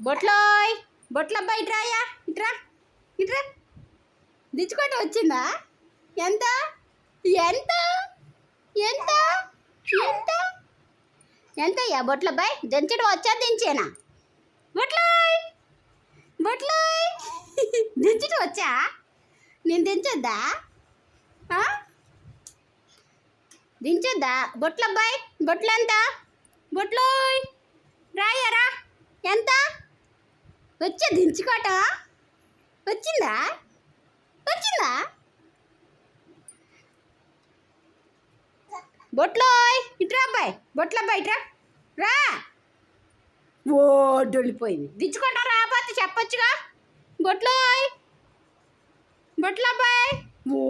బొట్లోయ్ బొట్లబ్బా ఇట్రాయా ఇట్రా ఇట్రా దించుకోవటం వచ్చిందా? ఎంత ఎంత ఎంత ఎంత ఎంతయ్యా బొట్లబ్బాయ్? దించడం వచ్చా దించేనా? బొట్లోయ్ బొట్లోయ్ దించడం వచ్చా? నేను దించొద్దా? దించొద్దా? బొట్లబ్బాయ్ బొట్లంత బొట్లోయ్ రాయరా ఎంత వచ్చా? దించుకోవటం వచ్చిందా? వచ్చిందా? బొట్లోయ్ ఇట్రా అబ్బాయి బొట్లబ్బాయి ఇట్రా రా. ఓ డొల్లిపోయింది. దించుకుంటా రాబోతే చెప్పొచ్చుగా. బొట్లోయ్ బొట్లబ్బాయ్ ఓ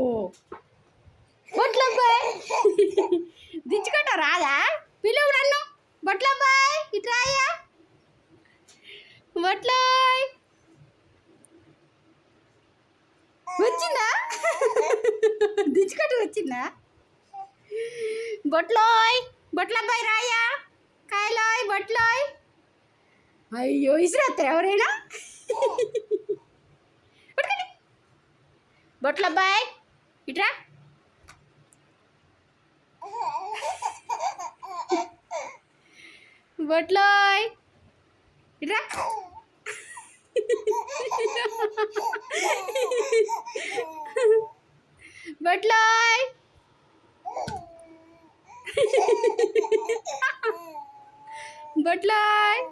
బొట్లబ్బాయ్ దించుకుంటా రాదా? పిలువు నన్ను. బొట్లబ్బాయ్ ఇట్రాయా బొట్లోయ్ వచ్చిందా? దించుకుంటూ వచ్చిందా? బొట్లోయ్ బొట్లబ్బాయి రాయా కాయలోయ్ బొట్లోయ్. అయ్యో ఇసురేస్తారు ఎవరైనా. బొట్లబ్బాయ్ ఇట్రా బొట్లోయ్ ఇట్రా బొట్లోయ్ బొట్లోయ్